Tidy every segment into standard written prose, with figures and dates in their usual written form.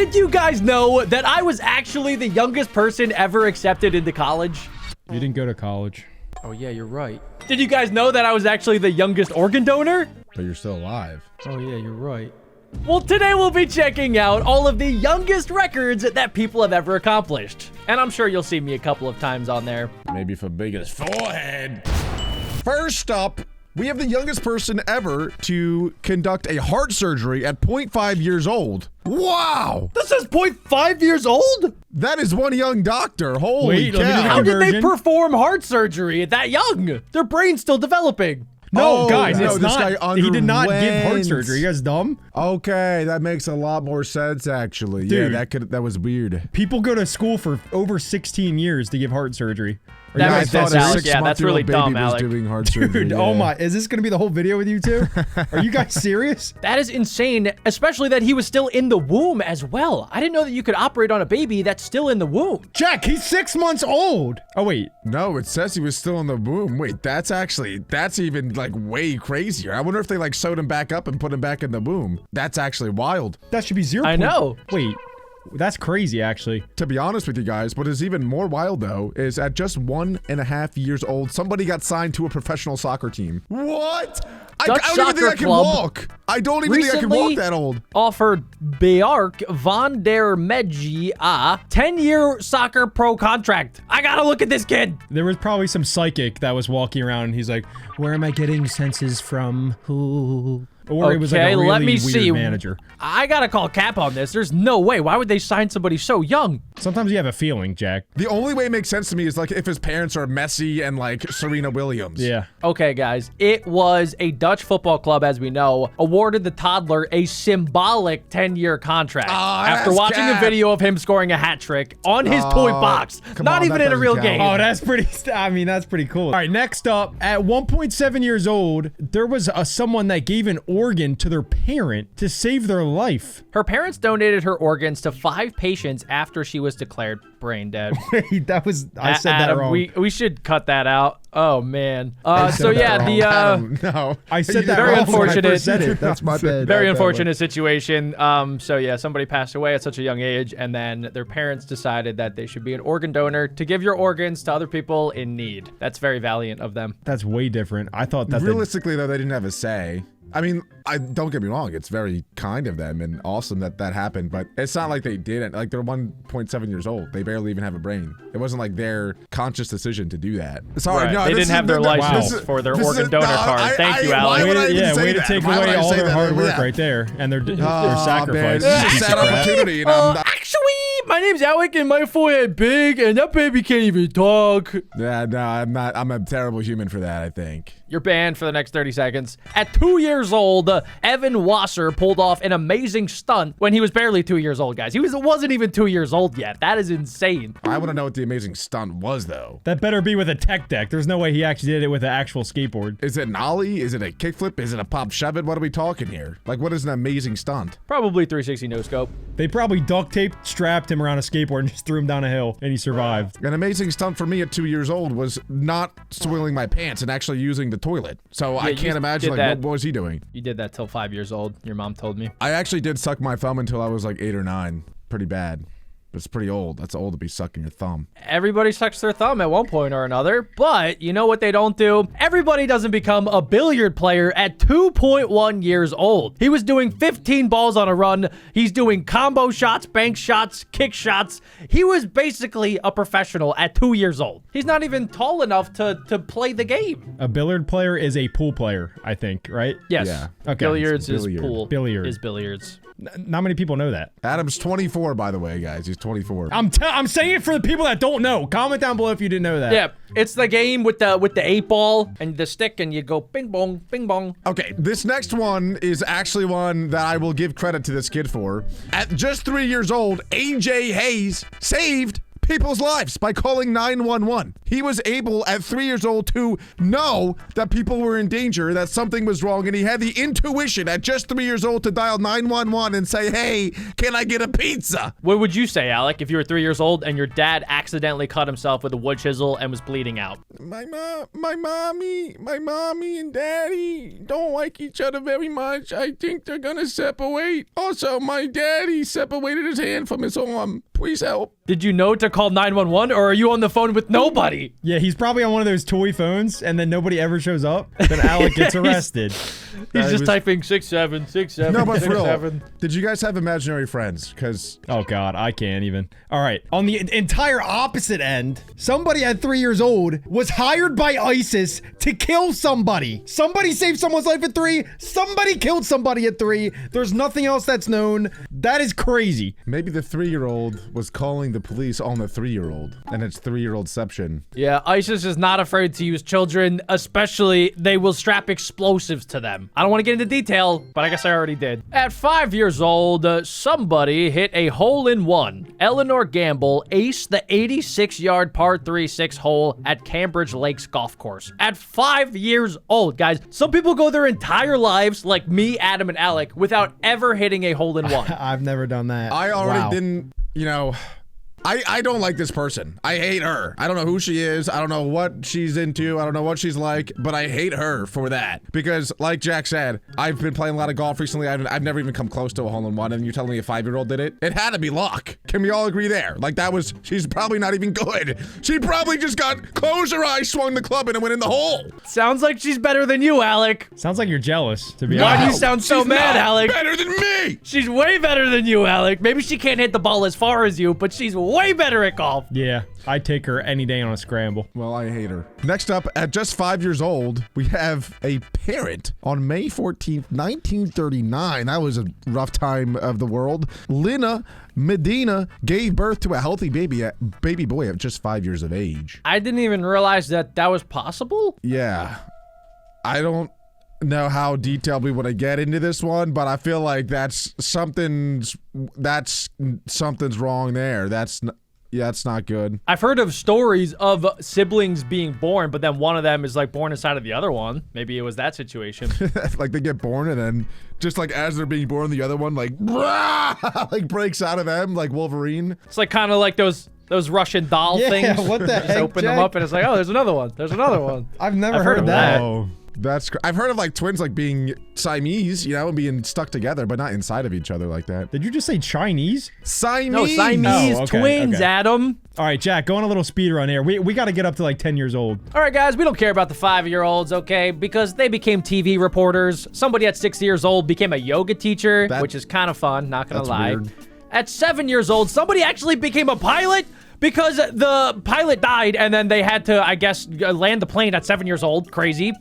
Did you guys know that I was actually the youngest person ever accepted into college? You didn't go to college. Oh, yeah, you're right. Did you guys know that I was actually the youngest organ donor? But you're still alive. Oh, yeah, you're right. Well, today we'll be checking out all of the youngest records that people have ever accomplished. And I'm sure you'll see me a couple of times on there. Maybe for biggest forehead. First up, we have the youngest person ever to conduct a heart surgery at 0.5 years old. Wow! This is 0.5 years old? That is one young doctor. Holy Wait, let me do the cow. How did they conversion. perform heart surgery at that young? Their brain's still developing. No, Oh, guys, no, it's this not. guy He did not give heart underwent. surgery. You guys dumb? Okay, that makes a lot more sense, actually. Dude. Yeah, that was weird. People go to school for over 16 years to give heart surgery. Are That you makes guys sense, a Alex. Yeah, that's really baby dumb, was Alex. doing heart surgery. Dude, yeah. oh my, is this gonna be the whole video with you two? Are you guys serious? That is insane, especially that he was still in the womb as well. I didn't know that you could operate on a baby that's still in the womb. Jack, he's 6 months old. Oh wait, No, it says he was still in the womb. Wait, that's even like way crazier. I wonder if they like sewed him back up and put him back in the womb. That's actually wild. that should be 0. I know. Wait, that's crazy actually. To be honest with you guys, what is even more wild though is at just 1.5 years old, somebody got signed to a professional soccer team. What? I Dutch don't even think I soccer can club walk. I don't even think I can walk that old. Offered Bjark van der Medji a 10-year soccer pro contract. I gotta look at this kid. There was probably some psychic that was walking around and he's like, where am I getting senses from? Who? Or it was like a really let me weird see. manager. I gotta call Cap on this. There's no way. Why would they sign somebody so young? Sometimes you have a feeling, Jack. The only way it makes sense to me is like if his parents are Messi and like Serena Williams. Yeah. Okay, guys. It was a Dutch football club, as we know, awarded the Toddler a symbolic 10-year contract after that's watching a cap. video of him scoring a hat trick on his toy box. come Not on, even that in a real doesn't game. count. Oh, that's pretty, that's pretty cool. All right, next up, at 1.7 years old, there was someone that gave an organ to their parent to save their life. Her parents donated her organs to 5 patients after she was declared brain dead. Wait, that was, I said Adam, that wrong. we should cut that out. Oh, man. So, yeah, No. I said that very wrong when I unfortunate. first said it. That's my bad. very unfortunate situation. So yeah, somebody passed away at such a young age, and then their parents decided that they should be an organ donor to give your organs to other people in need. That's very valiant of them. That's way different. I thought that Realistically, though, they didn't have a say. I mean, don't get me wrong. It's very kind of them and awesome that that happened, but it's not like they didn't. Like, they're 1.7 years old. They barely even have a brain. It wasn't like their conscious decision to do that. Sorry, Right. no, They this didn't have their license for their organ donor card. Thank you, Alex. way to take away all their hard work right there and their sacrifice. This is a Piece sad of crap. opportunity. And Actually, my name's Alec, and my forehead big, and that baby can't even talk. yeah, no, I'm not. I'm a terrible human for that, I think. You're banned for the next 30 seconds. At 2 years old, Evan Wasser pulled off an amazing stunt when he was barely 2 years old, guys. He wasn't even 2 years old yet. That is insane. I want to know what the amazing stunt was, though. That better be with a tech deck. There's no way he actually did it with an actual skateboard. Is it an ollie? Is it a kickflip? Is it a pop shove it? What are we talking here? Like, what is an amazing stunt? Probably 360 no scope. They probably duct taped, strapped him around a skateboard, and just threw him down a hill, and he survived. An amazing stunt for me at 2 years old was not soiling my pants and actually using the toilet. So I you can't imagine, did like, that. what was he doing? You did that till 5 years old. Your mom told me. I actually did suck my thumb until I was like 8 or 9. Pretty bad. But it's pretty old. That's old to be sucking your thumb. Everybody sucks their thumb at one point or another, but you know what they don't do? Everybody doesn't become a billiard player at 2.1 years old. He was doing 15 balls on a run. He's doing combo shots, bank shots, kick shots. He was basically a professional at 2 years old. He's not even tall enough to play the game. A billiard player is a pool player, I think, right? Yes. Yeah. Okay. Billiards is Billiard. pool. Billiard. Is billiards. Not many people know that. Adam's 24, by the way, guys. He's 24. I'm saying it for the people that don't know. Comment down below if you didn't know that. Yeah, it's the game with the 8 ball and the stick, and you go bing bong, bing bong. Okay, this next one is actually one that I will give credit to this kid for. At just 3 years old, AJ Hayes saved people's lives by calling 911. He was able at 3 years old to know that people were in danger, that something was wrong, and he had the intuition at just 3 years old to dial 911 and say, hey, can I get a pizza? What would you say, Alec, if you were 3 years old and your dad accidentally cut himself with a wood chisel and was bleeding out? My mommy and daddy don't like each other very much. I think they're gonna separate. Also, my daddy separated his hand from his arm. Please help. Did you know to call 911, or are you on the phone with nobody? Yeah, he's probably on one of those toy phones, and then nobody ever shows up. Then Alec gets arrested. He's just typing 6767. No, but for real, 67. did you guys have imaginary friends? Because Oh God, I can't even. All right, on the entire opposite end, somebody at 3 years old was hired by ISIS to kill somebody. Somebody saved someone's life at 3. Somebody killed somebody at 3. There's nothing else that's known. That is crazy. maybe the 3-year-old was calling the police on the 3-year-old, and it's 3-year-oldception. Yeah, ISIS is not afraid to use children, especially they will strap explosives to them. I don't want to get into detail, but I guess I already did. At 5 years old, somebody hit a hole-in-one. Eleanor Gamble aced the 86-yard par 3-6 hole at Cambridge Lakes Golf Course. At 5 years old, guys. Some people go their entire lives, like me, Adam, and Alec, without ever hitting a hole-in-one. I've never done that. I already Wow. didn't, I don't like this person. I hate her. I don't know who she is. I don't know what she's into. I don't know what she's like, but I hate her for that. Because like Jack said, I've been playing a lot of golf recently. I've never even come close to a hole-in-one, and you're telling me a 5-year-old did it? It had to be luck. Can we all agree there? Like she's probably not even good. She probably just closed her eyes, swung the club in, and went in the hole. Sounds like she's better than you, Alec. Sounds like you're jealous, to be Why do honest. you sound so She's mad, not Alec? better than me. She's way better than you, Alec. Maybe she can't hit the ball as far as you, but she's way better at golf. Yeah, I'd take her any day on a scramble. Well, I hate her. Next up, at just 5 years old, we have a parent on May 14th, 1939. That was a rough time of the world. Lina Medina gave birth to a healthy baby boy at just 5 years of age. I didn't even realize that was possible. Yeah. I don't know how detailed we want to get into this one, but I feel like something's wrong there. That's not good. I've heard of stories of siblings being born, but then one of them is like born inside of the other one. Maybe it was that situation. Like they get born and then just like as they're being born, the other one like like breaks out of them like Wolverine. It's like kind of like those Russian doll things. what the Just heck, open them Jack? up and it's like, oh, there's another one. There's another one. I've never I've heard heard of that. that. Oh, I've heard of like twins like being Siamese, and being stuck together, but not inside of each other like that. Did you just say Chinese? Siamese. No, Siamese Oh, okay, twins, okay. Adam. All right, Jack, go on a little speed run here. We got to get up to like 10 years old. All right, guys, we don't care about the 5-year-olds, okay? Because they became TV reporters. Somebody at 6 years old became a yoga teacher, which is kind of fun, not gonna That's lie. weird. At 7 years old, somebody actually became a pilot because the pilot died and then they had to, I guess, land the plane at 7 years old. Crazy.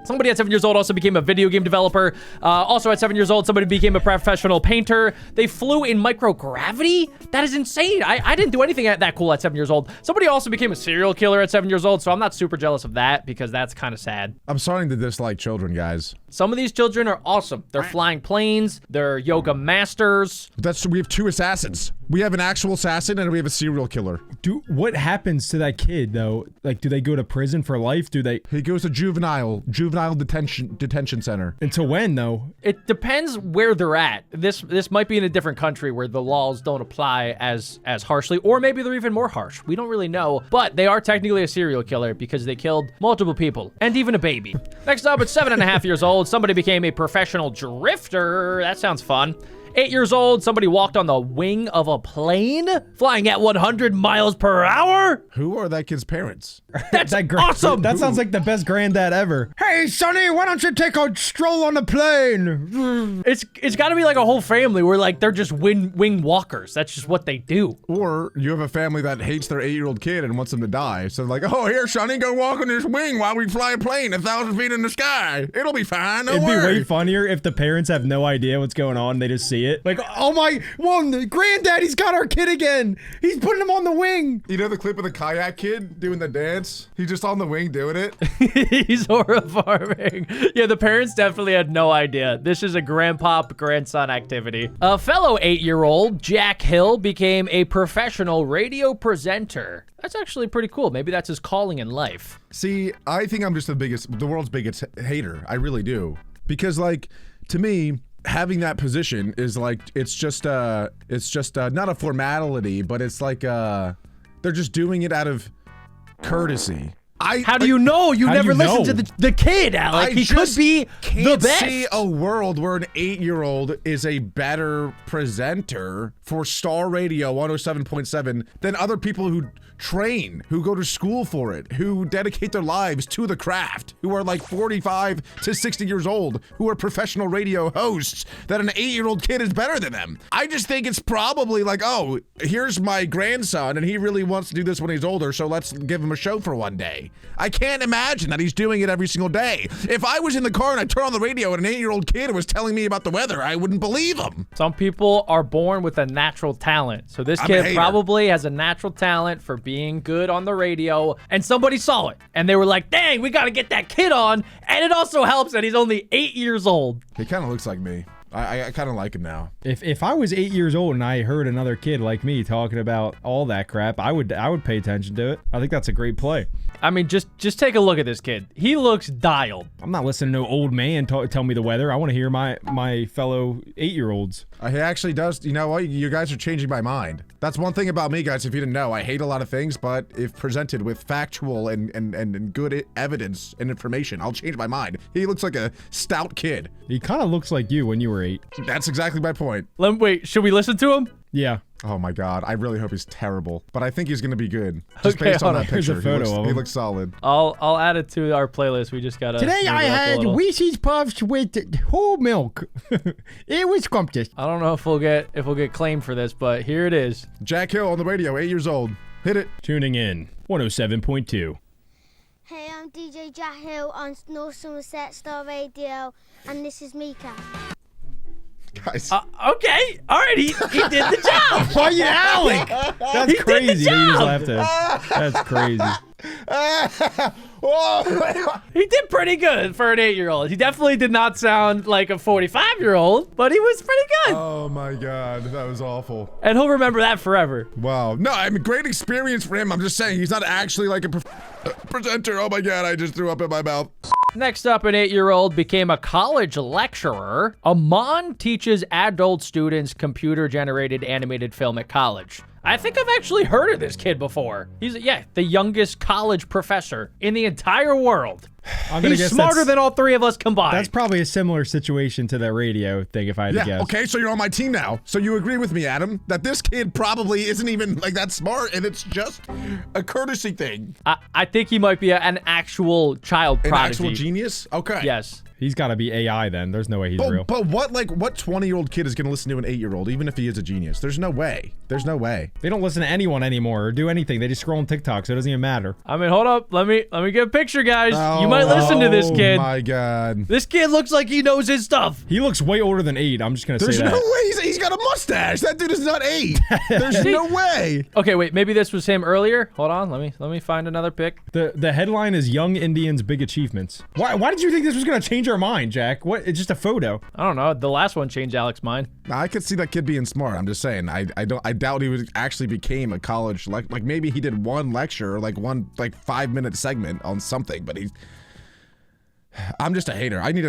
Somebody at 7 years old also became a video game developer. Also at 7 years old, somebody became a professional painter. They flew in microgravity? That is insane. I didn't do anything that cool at 7 years old. Somebody also became a serial killer at 7 years old, so I'm not super jealous of that because that's kind of sad. I'm starting to dislike children, guys. Some of these children are awesome. They're flying planes. They're yoga masters. We have 2 assassins. We have an actual assassin and we have a serial killer. What happens to that kid though? Like, do they go to prison for life? He goes to juvenile detention center. Until when though? It depends where they're at. This might be in a different country where the laws don't apply as harshly, or maybe they're even more harsh. We don't really know, but they are technically a serial killer because they killed multiple people and even a baby. Next up, at 7.5 years old, somebody became a professional drifter. That sounds fun. 8 years old, somebody walked on the wing of a plane, flying at 100 miles per hour. Who are that kid's parents? That's awesome. That sounds like the best granddad ever. Hey, Sonny, why don't you take a stroll on the plane? It's got to be like a whole family where like they're just wing walkers. That's just what they do. Or you have a family that hates their 8-year-old kid and wants them to die. So like, oh, here, Sonny, go walk on this wing while we fly a plane 1,000 feet in the sky. It'll be fine. Don't It'd be worry. way funnier if the parents have no idea what's going on. They just see idiot. Like, oh my, the granddaddy's got our kid again. He's putting him on the wing. You know the clip of the kayak kid doing the dance? He's just on the wing doing it. He's horrifying. Yeah, the parents definitely had no idea. This is a grandson activity. A fellow 8-year-old, Jack Hill, became a professional radio presenter. That's actually pretty cool. Maybe that's his calling in life. See, I think I'm just the world's biggest hater. I really do. Because, like, to me, having that position is like, it's just not a formality, but it's like, they're just doing it out of courtesy. How do you know? You never listened to the kid, Alec. He could be the best. See a world where an 8-year-old is a better presenter for Star Radio 107.7 than other people who train, who go to school for it, who dedicate their lives to the craft, who are like 45 to 60 years old, who are professional radio hosts, that an 8-year-old kid is better than them. I just think it's probably like, oh, here's my grandson and he really wants to do this when he's older, so let's give him a show for one day. I can't imagine that he's doing it every single day. If I was in the car and I turned on the radio and an 8-year-old kid was telling me about the weather, I wouldn't believe him. Some people are born with a natural talent. So this kid probably has a natural talent for being good on the radio, and somebody saw it and they were like, dang, we got to get that kid on. And it also helps that he's only 8 years old. He kind of looks like me. I kind of like him now. If I was 8 years old and I heard another kid like me talking about all that crap, I would pay attention to it. I think that's a great play. I mean, just take a look at this kid. He looks dialed. I'm not listening to no old man tell me the weather. I want to hear my fellow 8-year-olds. He actually does. You know what? You guys are changing my mind. That's one thing about me, guys. If you didn't know, I hate a lot of things, but if presented with factual and good evidence and information, I'll change my mind. He looks like a stout kid. He kind of looks like you when you were 8. That's exactly my point. Wait, should we listen to him? Yeah. Oh my God, I really hope he's terrible, but I think he's gonna be good. Just based on that picture, he looks solid. I'll add it to our playlist. We just gotta. Today I had Reese's Puffs with whole milk. It was scrumptious. I don't know if we'll get claimed for this, but here it is. Jack Hill on the radio, 8 years old. Hit it. Tuning in, 107.2. Hey, I'm DJ Jack Hill on North Somerset Star Radio, and this is Mika. Guys. Okay. All right. He did the job. Why you Alec? That's crazy. Did the job. He just left us. That's crazy. He did pretty good for an 8-year-old. He definitely did not sound like a 45-year-old, but he was pretty good. Oh my God, that was awful. And he'll remember that forever. Wow. No, I mean, great experience for him. I'm just saying, he's not actually like a presenter. Oh my God, I just threw up in my mouth. Next up, an 8-year-old became a college lecturer. Amon teaches adult students computer-generated animated film at college. I think I've actually heard of this kid before. He's, the youngest college professor in the entire world. He's smarter than all three of us combined. That's probably a similar situation to that radio thing, if I had to guess. Okay, so you're on my team now. So you agree with me, Adam, that this kid probably isn't even like that smart, and it's just a courtesy thing. I think he might be an actual child prodigy. An actual genius? Okay. Yes. He's got to be AI then. There's no way he's real. But what 20-year-old kid is going to listen to an 8-year-old, even if he is a genius? There's no way. There's no way. They don't listen to anyone anymore or do anything. They just scroll on TikTok, so it doesn't even matter. I mean, hold up. Let me get a picture, guys. You might listen to this kid. Oh my God. This kid looks like he knows his stuff. He looks way older than 8. I'm just going to say that. There's no way. He's got a mustache. That dude is not 8. There's no way. Okay, wait. Maybe this was him earlier. Hold on. Let me find another pic. The headline is Young Indians' Big Achievements. Why did you think this was going to change our mind, Jack? What? It's just a photo. I don't know. The last one changed Alex's mind. I could see that kid being smart. I'm just saying. I doubt he would actually became a college like maybe he did one lecture, like one 5-minute segment on something, but I'm just a hater. I need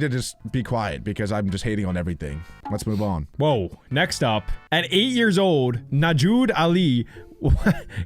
to just be quiet because I'm just hating on everything. Let's move on. Whoa. Next up, at 8 years old, Najood Ali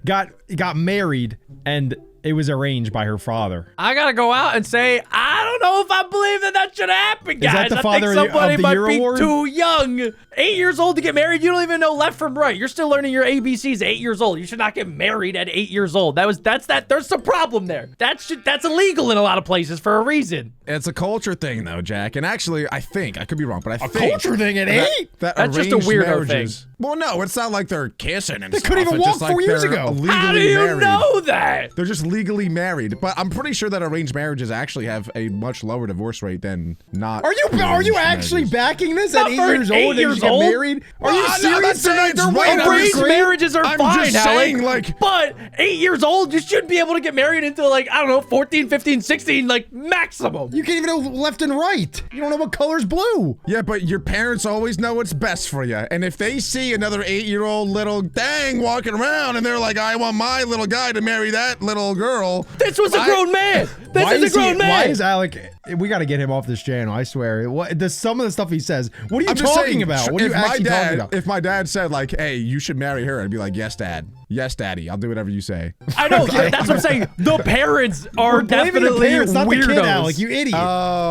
got married and it was arranged by her father. I gotta go out and say, I don't know if I believe that should happen, guys. Is that the Father of the Year award? I think somebody might be too young. 8 years old to get married? You don't even know left from right. You're still learning your ABCs 8 years old. You should not get married at 8 years old. There's some problem there. That's illegal in a lot of places for a reason. It's a culture thing though, Jack. And actually, I think, I could be wrong, but I think a culture thing at 8? That's just a weirdo thing. Well, no, it's not like they're kissing and They stuff. couldn't even It's walk just like 4 years they're ago. legally How do you married. know that? They're just legally married. But I'm pretty sure that arranged marriages actually have a much lower divorce rate than not. Are you actually marriages. backing this Not at 8 for years 8 old? They years should get old? married? Are you Well, I'm serious? not saying it's They're right. way I'm over just Arranged saying- marriages are I'm fine, just Alec. saying, like- But 8 years old, you should be able to get married until, like, I don't know, 14, 15, 16, like, maximum. You can't even know left and right. You don't know what color's blue. Yeah, but your parents always know what's best for you. And if they see another 8-year-old little dang walking around and they're like, I want my little guy to marry that little girl. This was a grown man. This is a grown man. Why is Alec? We got to get him off this channel. I swear. Some of the stuff he says. What are you I'm just talking saying, about? What are you if my actually dad, talking about? If my dad said like, hey, you should marry her, I'd be like, yes, dad. Yes, daddy. I'll do whatever you say. I know. That's what I'm saying. The parents are Blaming definitely the parents, not weirdos. the kid, Alec. You idiot.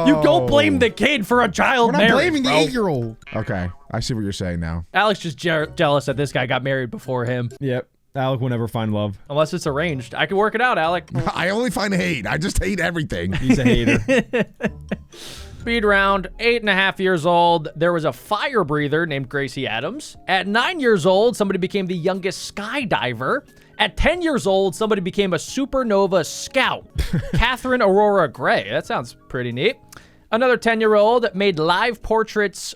You don't blame the kid for a child We're not marriage, blaming the bro. 8-year-old. Okay, I see what you're saying now. Alex just jealous that this guy got married before him. Yep. Alec will never find love. Unless it's arranged. I can work it out, Alec. I only find hate. I just hate everything. He's a hater. Speed round, 8.5 years old. There was a fire breather named Gracie Adams. At 9 years old, somebody became the youngest skydiver. At 10 years old, somebody became a supernova scout. Catherine Aurora Gray. That sounds pretty neat. Another 10-year-old made live portraits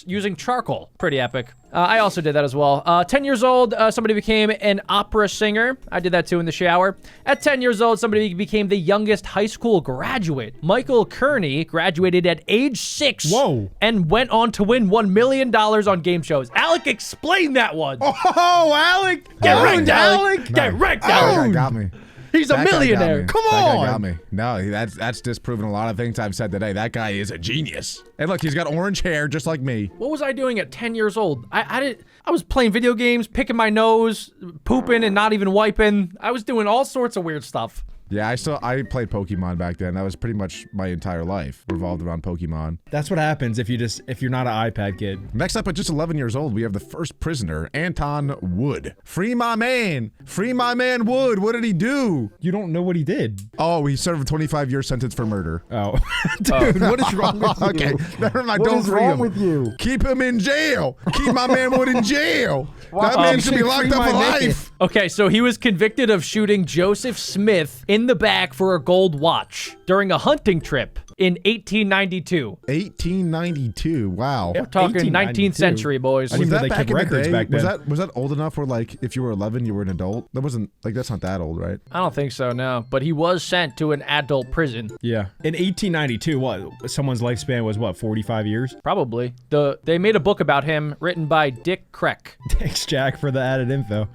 using charcoal. Pretty epic. I also did that as well. 10 years old, somebody became an opera singer. I did that too in the shower. At 10 years old, somebody became the youngest high school graduate. Michael Kearney graduated at age 6. Whoa. And went on to win $1 million on game shows. Alec, explain that one. Oh, Alec. Get Owned, wrecked, Alec. Get wrecked, That guy Alec. got me. He's a That guy got millionaire. me. Come That guy on. got me. No, that's disproving a lot of things I've said today. That guy is a genius. And look, he's got orange hair just like me. What was I doing at 10 years old? I was playing video games, picking my nose, pooping and not even wiping. I was doing all sorts of weird stuff. Yeah, I played Pokemon back then. That was pretty much my entire life revolved around Pokemon. That's what happens if you're not an iPad kid. Next up, at just 11 years old, we have the first prisoner, Anton Wood. Free my man. Free my man Wood. What did he do? You don't know what he did. Oh, he served a 25-year sentence for murder. Oh. Dude, what is wrong with you? Okay, never mind. What Don't is free wrong him. with you? Keep him in jail. Keep my man Wood in jail. That man should be Free locked up my for man. life. Okay, so he was convicted of shooting Joseph Smith in the back for a gold watch during a hunting trip in 1892. 1892. Wow. We're talking 19th 1892. century, boys. I didn't Was know that they back kept in the records day? back then. Was that old enough where, like, if you were 11, you were an adult? That wasn't, like, that's not that old, right? I don't think so, no. But he was sent to an adult prison. Yeah. In 1892, what? Someone's lifespan was what, 45 years? Probably. They made a book about him written by Dick Kreck. Thanks, Jack, for the added info.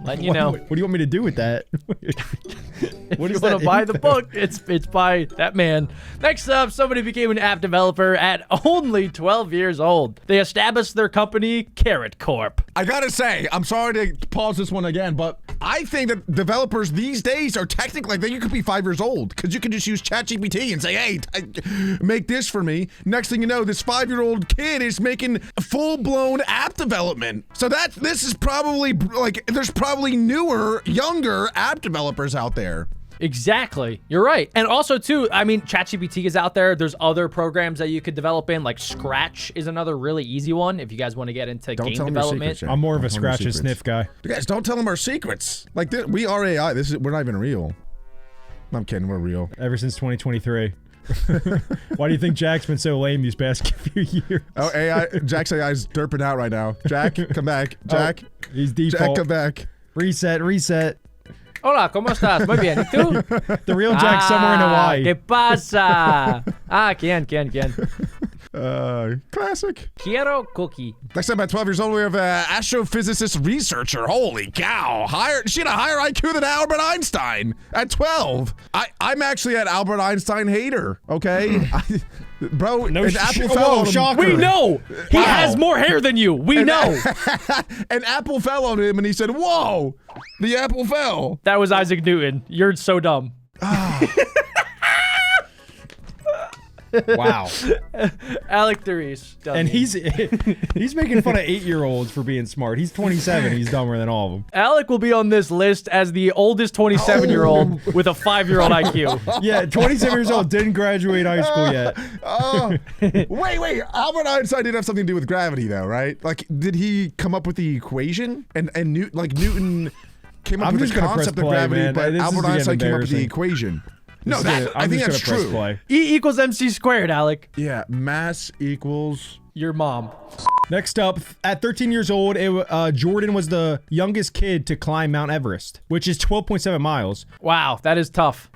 Letting you know. What do you want me to do with that? What if you want to buy the book, it's by that man. Next up, somebody became an app developer at only 12 years old. They established their company, Carrot Corp. I gotta say, I'm sorry to pause this one again, but I think that developers these days are technically, like, you could be 5 years old because you can just use ChatGPT and say, hey, make this for me. Next thing you know, this 5-year-old kid is making full-blown app development. So this is probably, like, there's probably newer, younger app developers out there. Exactly. You're right. And also, too, I mean, ChatGPT is out there. There's other programs that you could develop in, like Scratch is another really easy one if you guys want to get into Don't game tell them your development. secrets, Jack. I'm more of a Don't tell them your scratch and secrets. sniff guy. You guys, don't tell them our secrets. Like, we are AI. We're not even real. I'm kidding. We're real. Ever since 2023. Why do you think Jack's been so lame these past few years? Oh, AI. Jack's AI is derping out right now. Jack, come back. Jack. He's Jack, default. come back. Reset. Hola, ¿cómo estás? Muy bien. ¿Y tú? The real Jack's somewhere in Hawaii. ¿Qué pasa? ¿Quién? Classic. Quiero cookie. Next up, at 12 years old, we have an astrophysicist researcher. Holy cow. She had a higher IQ than Albert Einstein at 12. I'm actually an Albert Einstein hater, okay? Bro, No an sh- apple whoa, fell on him. shocker. We know. He Wow. has more hair than you. We know. An apple fell on him, and he said, whoa, the apple fell. That was Isaac Newton. You're so dumb. Wow. Alec Therese. And he's making fun of 8-year-olds for being smart. He's 27. He's dumber than all of them. Alec will be on this list as the oldest 27-year-old with a 5-year-old IQ. Yeah, 27 years old, didn't graduate high school yet. Oh, wait. Albert Einstein did have something to do with gravity, though, right? Like, did he come up with the equation? And Newton came up I'm with just the gonna press concept of play, gravity, man. but This is Albert getting Einstein came up with the embarrassing. equation. No, I'm I think just that's gonna press true. play. E equals MC squared, Alec. Yeah, mass equals. Your mom. Next up, at 13 years old, Jordan was the youngest kid to climb Mount Everest, which is 12.7 miles. Wow, that is tough.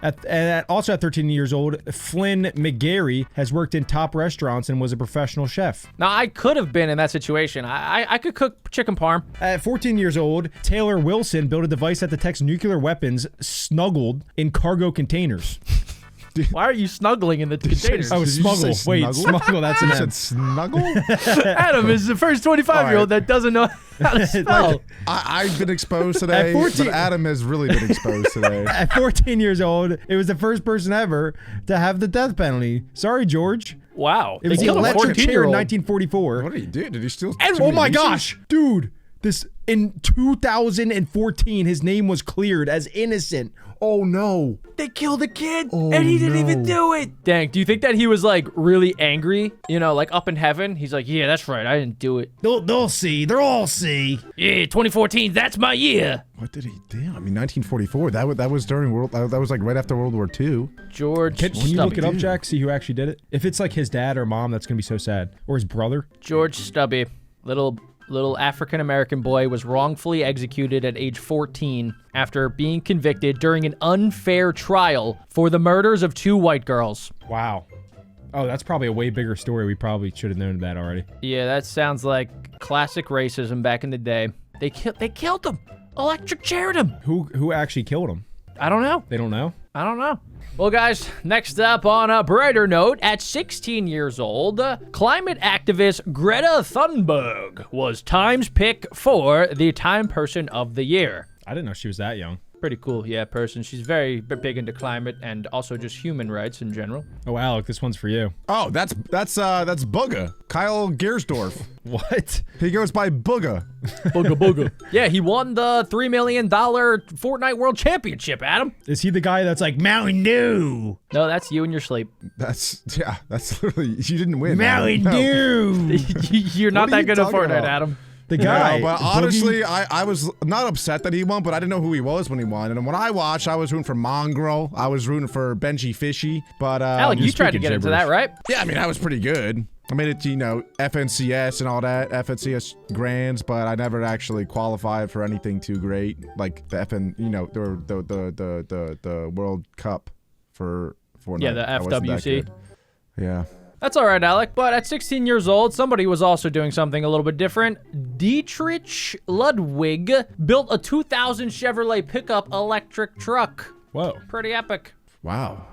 Also at 13 years old, Flynn McGarry has worked in top restaurants and was a professional chef. Now, I could have been in that situation. I could cook chicken parm. At 14 years old, Taylor Wilson built a device that detects nuclear weapons snuggled in cargo containers. Why are you snuggling in the containers? Oh, Did you just say smuggle. Wait, snuggle? smuggle, that's an You M. said snuggle? Adam is the first 25-year-old that doesn't know how to spell. I've been exposed today, At 14 but Adam has really been exposed today. At 14 years old, it was the first person ever to have the death penalty. Sorry, George. Wow. It was They the killed a electric chair in 14-year-old. 1944. What did he do? Did he steal? And too oh many my leases? gosh, dude, this in 2014, his name was cleared as innocent. Oh no. They killed a kid, Oh, and he didn't even no. do it. Dang, do you think that he was, like, really angry? You know, like, up in heaven? He's like, yeah, that's right, I didn't do it. They'll see. They'll all see. Yeah, 2014, that's my year. What did he do? I mean, 1944. That was during that was like right after World War II. George Can you Stubby. look it up, Jack? See who actually did it? If it's like his dad or mom, that's gonna be so sad. Or his brother. George Stubby, little African-American boy, was wrongfully executed at age 14 after being convicted during an unfair trial for the murders of 2 white girls. Wow. Oh, that's probably a way bigger story. We probably should have known that already. Yeah, that sounds like classic racism back in the day. They killed him. Electric chaired him. Who actually killed him? I don't know. They don't know? I don't know. Well, guys, next up on a brighter note, at 16 years old, climate activist Greta Thunberg was Time's pick for the Time Person of the Year. I didn't know she was that young. Pretty cool, yeah, person. She's very big into climate and also just human rights in general. Oh, Alec, this one's for you. Oh, that's Booga. Kyle Giersdorf. What? He goes by Booga. Booga. Yeah, he won the $3 million Fortnite World Championship, Adam. Is he the guy that's like, Mountain Dew? No, that's you in your sleep. That's literally, you didn't win. Mountain No. Dew! You're not What are that you good at talking Fortnite, about? Adam. The guy. No, but Boogie- honestly, I was not upset that he won, but I didn't know who he was when he won. And when I watched, I was rooting for Mongrel. I was rooting for Benji Fishy. But Alec, you tried to speaking get into gibberish. that, right? yeah, I mean, I was pretty good. I made it to, FNCS and all that, FNCS grands, but I never actually qualified for anything too great, like the the World Cup for Fortnite. Yeah, the I wasn't that FWC. good. Yeah. That's all right, Alec. But at 16 years old, somebody was also doing something a little bit different. Dietrich Ludwig built a 2000 Chevrolet pickup electric truck. Whoa. Pretty epic. Wow.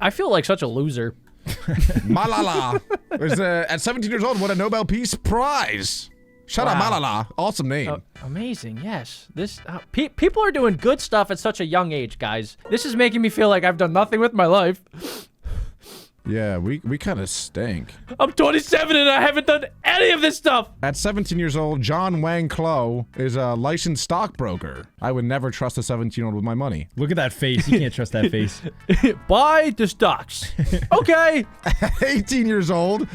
I feel like such a loser. Malala was at 17 years old won a Nobel Peace Prize. Shout out Wow. Malala. Awesome name. Amazing, yes. This people are doing good stuff at such a young age, guys. This is making me feel like I've done nothing with my life. Yeah, we kind of stink. I'm 27 and I haven't done any of this stuff. At 17 years old, John Wang Klo is a licensed stockbroker. I would never trust a 17-year-old with my money. Look at that face. You can't trust that face. Buy the stocks. Okay. 18 years old,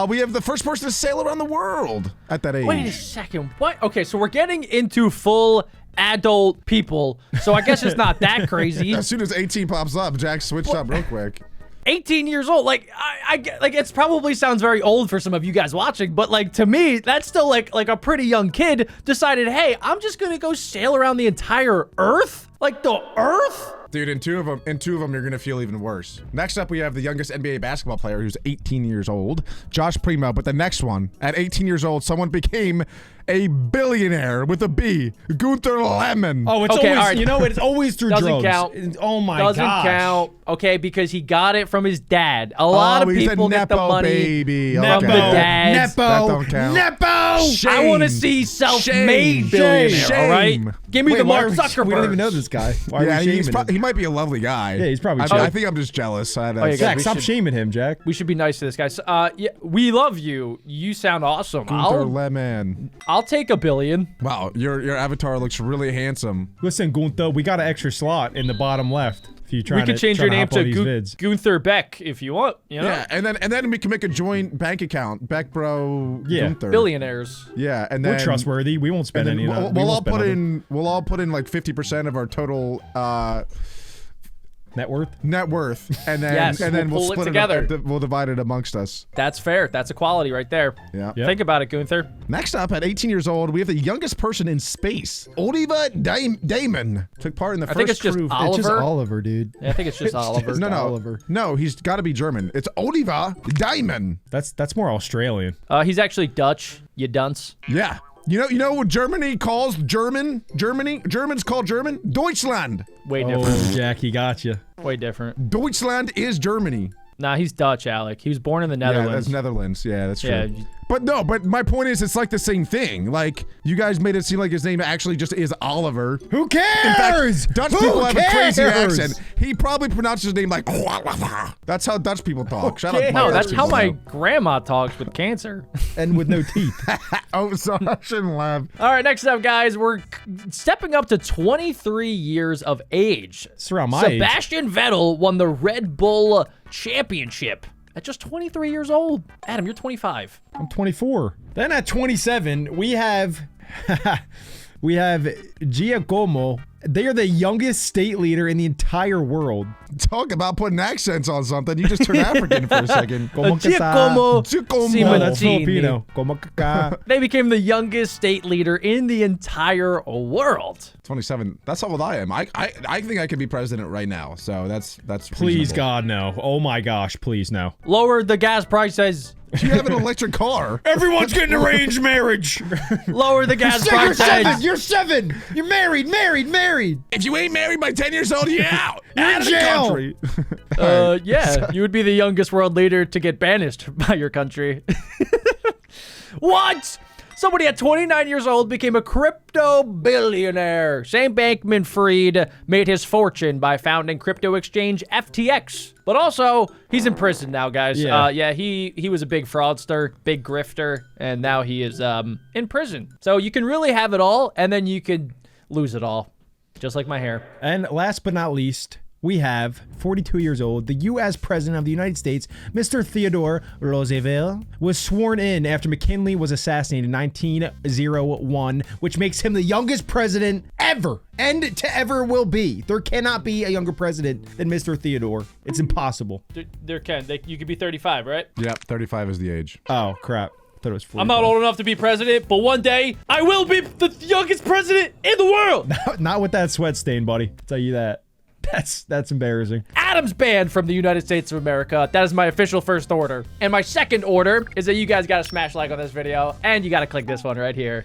we have the first person to sail around the world at that age. Wait a second. What? Okay, so we're getting into full adult people. So I guess it's not that crazy. As soon as 18 pops up, Jack switched up real quick. 18 years old, like I get, like it's probably sounds very old for some of you guys watching, but like to me, that's still like a pretty young kid decided, hey, I'm just gonna go sail around the entire Earth, like the Earth. Dude, in two of them, you're gonna feel even worse. Next up, we have the youngest NBA basketball player, who's 18 years old, Josh Primo. But the next one, at 18 years old, someone became a billionaire with a B, Gunther Lemon. Oh, it's Okay, always, all right. it's always through Doesn't drugs. count. Oh my Doesn't gosh. count, okay, because he got it from his dad. A lot of he's a people get the Nepo money baby. from Okay. the dads. Nepo. That don't count. Nepo. I want to see self-made billionaire, all right? Give me the Mark Zuckerberg. We don't even know this guy. Why are we shaming him? he might be a lovely guy. Yeah, he's probably I think I'm just jealous. Jack, stop shaming him, Jack. We should be nice to this guy. So, yeah, we love you. You sound awesome. Gunther Lemon. I'll take $1 billion. Wow, your avatar looks really handsome. Listen, Gunther, we got an extra slot in the bottom left. If you We could change your name to Gunther Beck if you want. You know? Yeah, and then we can make a joint bank account, BeckBro Gunther. Billionaires. Yeah, and then we're trustworthy. We won't spend any. We'll all put in like 50% of our total net worth, and then we'll split it together. We'll divide it amongst us. That's fair. That's equality right there. Yeah. Yep. Think about it, Gunther. Next up, at 18 years old, we have the youngest person in space, Oliver Damon. Took part in the first think it's just crew. Oliver. It's just Oliver, dude. Yeah, I think it's just Oliver. No, he's got to be German. It's Oliver Damon. That's more Australian. He's actually Dutch. You dunce. Yeah. You know what Germany calls German? Germans call German Deutschland. Way different. Oh, Jack, he got you. Way different. Deutschland is Germany. Nah, he's Dutch, Alec. He was born in the Netherlands. Yeah, that's Netherlands. Yeah, that's true. Yeah. But my point is, it's like the same thing. Like, you guys made it seem like his name actually just is Oliver. Who cares? In fact, Dutch people have a crazy cares? accent. He probably pronounced his name like, that's how Dutch people talk. Shut up. No, that's how my grandma talks with cancer. And with no teeth. Oh, sorry, I shouldn't laugh. All right, next up, guys, we're stepping up to 23 years of age. It's around my age. Sebastian Vettel won the Red Bull Championship at just 23 years old. Adam, you're 25. I'm 24. Then at 27, we have Giacomo. They are the youngest state leader in the entire world. Talk about putting accents on something. You just turned African for a second. Giacomo Oh, that's Simoncini. Filipino. They became the youngest state leader in the entire world. 27. That's how old I am. I think I could be president right now. So that's Please, reasonable. God, no. Oh my gosh, please, no. Lower the gas prices. You have an electric car. Everyone's getting arranged marriage. Lower the gas You're prices. 7. You're 7. You're married. If you ain't married by 10 years old, you're out. You're in Out of the jail. country. Yeah, you would be the youngest world leader to get banished by your country. What? Somebody at 29 years old became a crypto billionaire. Sam Bankman-Fried made his fortune by founding crypto exchange FTX. But also, he's in prison now, guys. Yeah. He was a big fraudster, big grifter, and now he is in prison. So you can really have it all, and then you could lose it all. Just like my hair. And last but not least, we have 42 years old, the U.S. President of the United States, Mr. Theodore Roosevelt, was sworn in after McKinley was assassinated in 1901, which makes him the youngest president ever, and to ever will be. There cannot be a younger president than Mr. Theodore. It's impossible. You could be 35, right? Yep, 35 is the age. Oh, crap. I thought it was 45. I'm not old enough to be president, but one day I will be the youngest president in the world. Not with that sweat stain, buddy. I'll tell you that. That's embarrassing. Adam's banned from the United States of America. That is my official first order. And my second order is that you guys gotta smash like on this video, and you gotta click this one right here.